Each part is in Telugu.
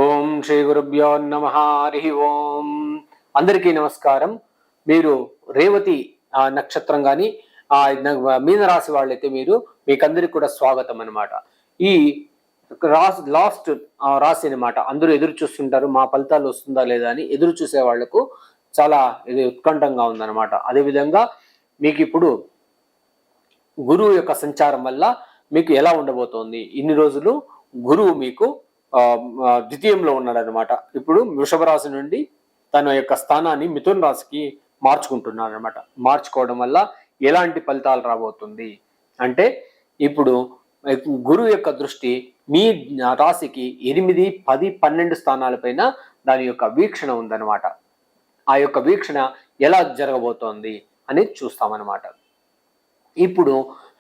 ఓం శ్రీ గురుభ్యో నమ హరి ఓం. అందరికీ నమస్కారం. మీరు రేవతి నక్షత్రం కానీ మీనరాశి వాళ్ళైతే మీకందరికి కూడా స్వాగతం అనమాట. ఈ లాస్ట్ రాశి అనమాట. అందరూ ఎదురు చూస్తుంటారు మా ఫలితాలు వస్తుందా లేదా అని. ఎదురు చూసే వాళ్లకు చాలా ఇది ఉత్కంఠంగా ఉందన్నమాట. అదేవిధంగా మీకు ఇప్పుడు గురువు యొక్క సంచారం వల్ల మీకు ఎలా ఉండబోతోంది. ఇన్ని రోజులు గురువు మీకు ద్వితీయంలో ఉన్నాడు అనమాట. ఇప్పుడు వృషభ రాశి నుండి తన యొక్క స్థానాన్ని మిథున రాశికి మార్చుకుంటున్నాడు అనమాట. మార్చుకోవడం వల్ల ఎలాంటి ఫలితాలు రాబోతుంది అంటే, ఇప్పుడు గురువు యొక్క దృష్టి మీ రాశికి 8, 10, 12 స్థానాలపైన దాని యొక్క వీక్షణ ఉందన్నమాట. ఆ యొక్క వీక్షణ ఎలా జరగబోతోంది అనేది చూస్తామన్నమాట. ఇప్పుడు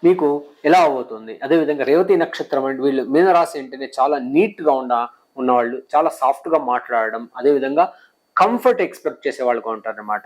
మీకు ఎలా అవబోతుంది. అదేవిధంగా రేవతి నక్షత్రం అంటే వీళ్ళు మీనరాశి అంటేనే చాలా నీట్గా ఉన్నవాళ్ళు, చాలా సాఫ్ట్గా మాట్లాడడం, అదేవిధంగా కంఫర్ట్ ఎక్స్పెక్ట్ చేసే వాళ్ళుగా ఉంటారనమాట.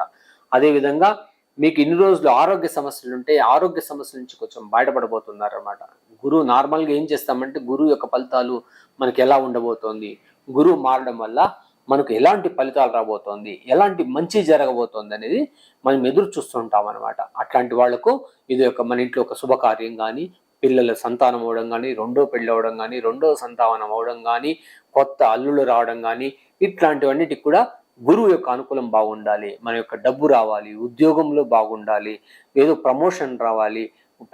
అదేవిధంగా మీకు ఇన్ని రోజులు ఆరోగ్య సమస్యలు ఉంటే ఆరోగ్య సమస్యల నుంచి కొంచెం బయటపడబోతున్నారనమాట. గురువు నార్మల్గా ఏం చేస్తామంటే, గురువు యొక్క ఫలితాలు మనకి ఎలా ఉండబోతోంది, గురువు మారడం వల్ల మనకు ఎలాంటి ఫలితాలు రాబోతోంది, ఎలాంటి మంచి జరగబోతోంది అనేది మనం ఎదురు చూస్తుంటాం అనమాట. అట్లాంటి వాళ్లకు ఇది మన ఇంట్లో ఒక శుభకార్యం కానీ, పిల్లల సంతానం అవడం కానీ, రెండో పెళ్ళి అవడం కానీ, రెండో సంతానం అవడం కానీ, కొత్త అల్లులు రావడం కానీ, ఇట్లాంటివన్నిటికి కూడా గురువు యొక్క అనుకూలం బాగుండాలి. మన యొక్క డబ్బు రావాలి, ఉద్యోగంలో బాగుండాలి, ఏదో ప్రమోషన్ రావాలి,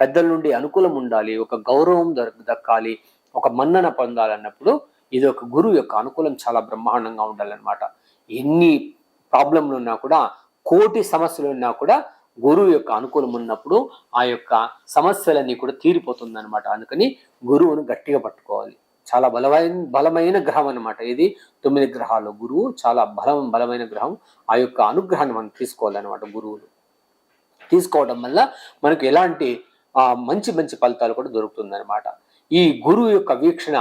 పెద్దల నుండి అనుకూలం ఉండాలి, ఒక గౌరవం దక్కాలి, ఒక మన్నన పొందాలన్నప్పుడు ఇది ఒక గురువు యొక్క అనుకూలం చాలా బ్రహ్మాండంగా ఉండాలన్నమాట. ఎన్ని ప్రాబ్లంలు ఉన్నా కూడా, కోటి సమస్యలు ఉన్నా కూడా గురువు యొక్క అనుకూలం ఉన్నప్పుడు ఆ యొక్క సమస్యలన్నీ కూడా తీరిపోతుంది అనమాట. అందుకని గురువును గట్టిగా పట్టుకోవాలి. చాలా బలమైన గ్రహం అనమాట. ఇది 9 గ్రహాలు. గురువు చాలా బలమైన గ్రహం. ఆ యొక్క అనుగ్రహాన్ని మనం తీసుకోవాలన్నమాట. గురువులు తీసుకోవడం వల్ల మనకు ఎలాంటి మంచి మంచి ఫలితాలు కూడా దొరుకుతుంది అనమాట. ఈ గురువు యొక్క వీక్షణ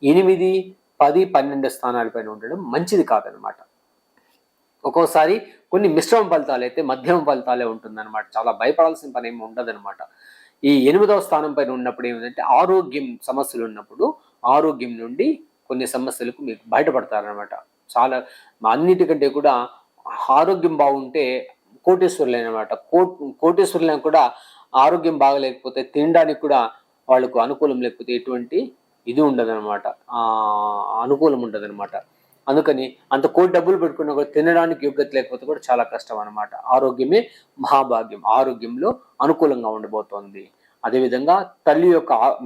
8, 10, 12 స్థానాలపైన ఉండడం మంచిది కాదనమాట. ఒక్కోసారి కొన్ని మిశ్రమ ఫలితాలు అయితే మధ్యమ ఫలితాలే ఉంటుందన్నమాట. చాలా భయపడాల్సిన పని ఏమి ఉండదనమాట. ఈ 8వ స్థానం పైన ఉన్నప్పుడు ఏమిటంటే, ఆరోగ్యం సమస్యలు ఉన్నప్పుడు ఆరోగ్యం నుండి కొన్ని సమస్యలకు మీకు బయటపడతారనమాట. చాలా అన్నిటికంటే కూడా ఆరోగ్యం బాగుంటే కోటేశ్వరులైన అనమాట. కోటేశ్వరులైన కూడా ఆరోగ్యం బాగలేకపోతే తినడానికి కూడా వాళ్ళకు అనుకూలం లేకపోతే ఎటువంటి ఇది ఉండదన్నమాట, అనుకూలం ఉండదన్నమాట. అందుకని అంత కోటి డబ్బులు పెట్టుకున్నా కూడా తినడానికి యోగ్యత లేకపోతే కూడా చాలా కష్టం అనమాట. ఆరోగ్యమే మహాభాగ్యం. ఆరోగ్యంలో అనుకూలంగా ఉండబోతోంది. అదేవిధంగా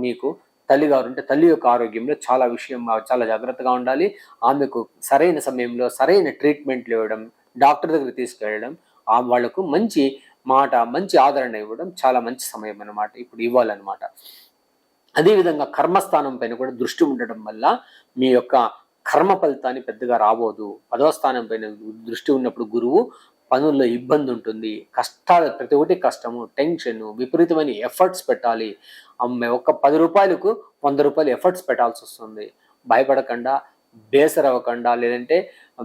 మీకు తల్లిగారు ఉంటే తల్లి యొక్క ఆరోగ్యంలో చాలా జాగ్రత్తగా ఉండాలి. ఆమెకు సరైన సమయంలో సరైన ట్రీట్మెంట్లు ఇవ్వడం, డాక్టర్ దగ్గర తీసుకెళ్ళడం, వాళ్లకు మంచి ఆదరణ ఇవ్వడం చాలా మంచి సమయం అన్నమాట. ఇప్పుడు ఇవ్వాలన్నమాట. అదేవిధంగా కర్మస్థానం పైన కూడా దృష్టి ఉండడం వల్ల మీ యొక్క కర్మ ఫలితాన్ని పెద్దగా రాబోదు. 10వ స్థానం పైన దృష్టి ఉన్నప్పుడు గురువు పనుల్లో ఇబ్బంది ఉంటుంది, కష్టాలు, ప్రతి ఒక్కటి కష్టము, టెన్షన్, విపరీతమైన ఎఫర్ట్స్ పెట్టాలి. ఒక 10 రూపాయలకు 100 రూపాయలు ఎఫర్ట్స్ పెట్టాల్సి వస్తుంది. భయపడకుండా, బేసరవ్వకుండా, లేదంటే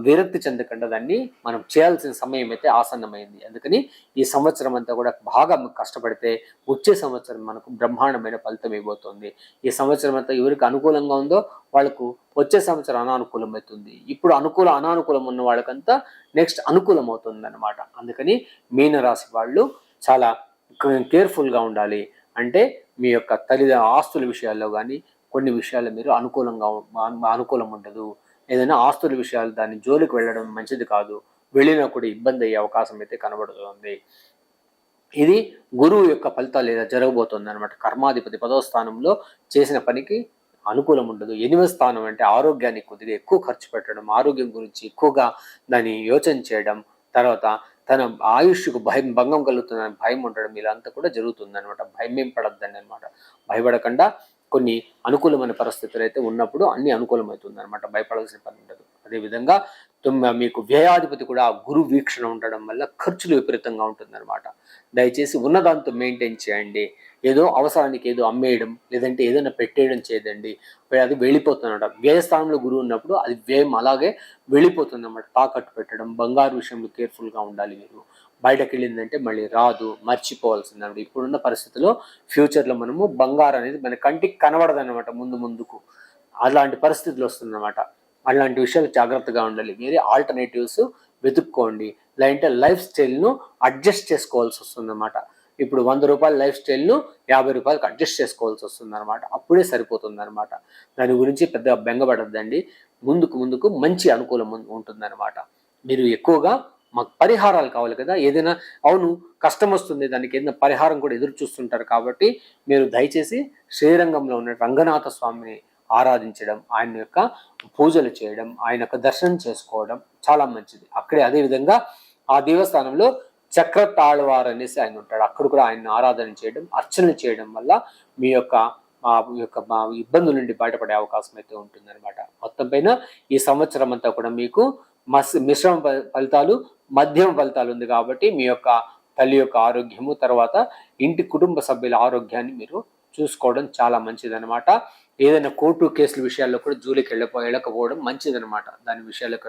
విరక్తి చెందకుండా దాన్ని మనం చేయాల్సిన సమయం అయితే ఆసన్నమైంది. అందుకని ఈ సంవత్సరం అంతా కూడా బాగా కష్టపడితే వచ్చే సంవత్సరం మనకు బ్రహ్మాండమైన ఫలితం ఇవ్వబోతుంది. ఈ సంవత్సరం అంతా ఎవరికి అనుకూలంగా ఉందో వాళ్ళకు వచ్చే సంవత్సరం అనానుకూలం అవుతుంది. ఇప్పుడు అనానుకూలం ఉన్న వాళ్ళకంతా నెక్స్ట్ అనుకూలం అవుతుంది అనమాట. అందుకని మీనరాశి వాళ్ళు చాలా కేర్ఫుల్గా ఉండాలి. అంటే మీ యొక్క ఆస్తుల విషయాల్లో కానీ కొన్ని విషయాల్లో మీరు అనుకూలం ఉండదు. ఏదైనా ఆస్తుల విషయాలు దాన్ని జోలికి వెళ్ళడం మంచిది కాదు. వెళ్ళినా కూడా ఇబ్బంది అయ్యే అవకాశం అయితే కనబడుతుంది. ఇది గురువు యొక్క ఫలితాలు ఏదో జరగబోతుంది అనమాట. కర్మాధిపతి 10వ స్థానంలో చేసిన పనికి అనుకూలం ఉండదు. 8వ స్థానం అంటే ఆరోగ్యానికి కొద్దిగా ఎక్కువ ఖర్చు పెట్టడం, ఆరోగ్యం గురించి ఎక్కువగా దాన్ని యోచన చేయడం, తర్వాత తన ఆయుష్కు భంగం కలుగుతుందని భయం ఉండడం, ఇలా అంతా కూడా జరుగుతుంది అనమాట. భయం ఏం పడద్దండి అనమాట. భయపడకుండా కొన్ని అనుకూలమైన పరిస్థితులు అయితే ఉన్నప్పుడు అన్ని అనుకూలమవుతుంది అనమాట. భయపడాల్సిన పని ఉండదు. అదేవిధంగా మీకు వ్యయాధిపతి కూడా గురు వీక్షణ ఉండడం వల్ల ఖర్చులు విపరీతంగా ఉంటుందన్నమాట. దయచేసి ఉన్నదాంతో మెయింటైన్ చేయండి. ఏదో అవసరానికి ఏదో అమ్మేయడం, లేదంటే ఏదైనా పెట్టేయడం చేయదండి. అది వెళ్ళిపోతుందన్నమాట. వ్యయస్థానంలో గురువు ఉన్నప్పుడు అది వ్యయం అలాగే వెళ్ళిపోతుంది అన్నమాట. తాకట్టు పెట్టడం, బంగారు విషయంలో కేర్ఫుల్గా ఉండాలి. మీరు బయటకు వెళ్ళిందంటే మళ్ళీ రాదు, మర్చిపోవాల్సిందన్నమాట. ఇప్పుడున్న పరిస్థితిలో ఫ్యూచర్లో మనము బంగారం అనేది మన కంటికి కనబడదన్నమాట. ముందుకు అలాంటి పరిస్థితులు వస్తుందన్నమాట. అలాంటి విషయాలు జాగ్రత్తగా ఉండాలి. వేరే ఆల్టర్నేటివ్స్ వెతుక్కోండి. లేదంటే లైఫ్ స్టైల్ను అడ్జస్ట్ చేసుకోవాల్సి వస్తుందన్నమాట. ఇప్పుడు 100 రూపాయల లైఫ్ స్టైల్ను 50 రూపాయలకు అడ్జస్ట్ చేసుకోవాల్సి వస్తుందన్నమాట. అప్పుడే సరిపోతుందన్నమాట. దాని గురించి పెద్దగా బెంగపడద్దండి. ముందుకు మంచి అనుకూలం ఉంటుందన్నమాట. మీరు ఎక్కువగా మాకు పరిహారాలు కావాలి కదా, ఏదైనా అవును కష్టం వస్తుంది, దానికి ఏదైనా పరిహారం కూడా ఎదురు చూస్తుంటారు. కాబట్టి మీరు దయచేసి శ్రీరంగంలో ఉన్న రంగనాథ స్వామిని ఆరాధించడం, ఆయన యొక్క పూజలు చేయడం, ఆయన యొక్క దర్శనం చేసుకోవడం చాలా మంచిది. అక్కడే అదేవిధంగా ఆ దేవస్థానంలో చక్రతాళ్వార్ అనేసి ఆయన ఉంటాడు. అక్కడ కూడా ఆయన ఆరాధన చేయడం, అర్చనలు చేయడం వల్ల మీ యొక్క ఇబ్బందుల నుండి బయటపడే అవకాశం అయితే ఉంటుందన్నమాట. మొత్తం పైన ఈ సంవత్సరం అంతా కూడా మీకు మిశ్రమ ఫలితాలు, మధ్యమ ఫలితాలు ఉంది. కాబట్టి మీ యొక్క తల్లి యొక్క ఆరోగ్యము, తర్వాత ఇంటి కుటుంబ సభ్యుల ఆరోగ్యాన్ని మీరు చూసుకోవడం చాలా మంచిదన్నమాట. ఏదైనా కోర్టు కేసుల విషయాల్లో కూడా జూలికి వెళ్ళకపోవడం మంచిదన్నమాట. దాని విషయాలకు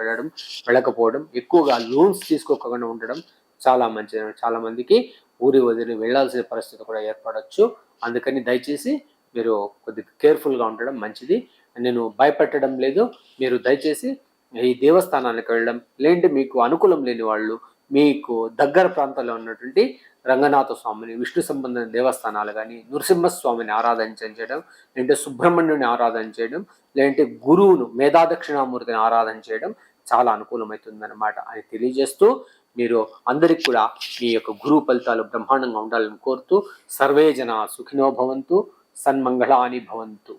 వెళ్ళకపోవడం, ఎక్కువగా లోన్స్ తీసుకోకుండా ఉండడం చాలా మంచిది. చాలా మందికి ఊరి వదిలి వెళ్లాల్సిన పరిస్థితి కూడా ఏర్పడవచ్చు. అందుకని దయచేసి మీరు కొద్దిగా కేర్ఫుల్గా ఉండడం మంచిది. నేను భయపెట్టడం లేదు. మీరు దయచేసి ఈ దేవస్థానానికి వెళ్ళడం, లేదంటే మీకు అనుకూలం లేని వాళ్ళు మీకు దగ్గర ప్రాంతాల్లో ఉన్నటువంటి రంగనాథ స్వామిని, విష్ణు సంబంధమైన దేవస్థానాలు కానీ, నృసింహస్వామిని ఆరాధించడం, లేదంటే సుబ్రహ్మణ్యుని ఆరాధన చేయడం, లేదంటే గురువును మేధాదక్షిణామూర్తిని ఆరాధన చేయడం చాలా అనుకూలమవుతుందన్నమాట అని తెలియజేస్తూ, మీరు అందరికి కూడా మీ యొక్క గురువు ఫలితాలు బ్రహ్మాండంగా ఉండాలని కోరుతూ, సర్వే జన సుఖినో భవంతు, సన్మంగళాని భవంతు.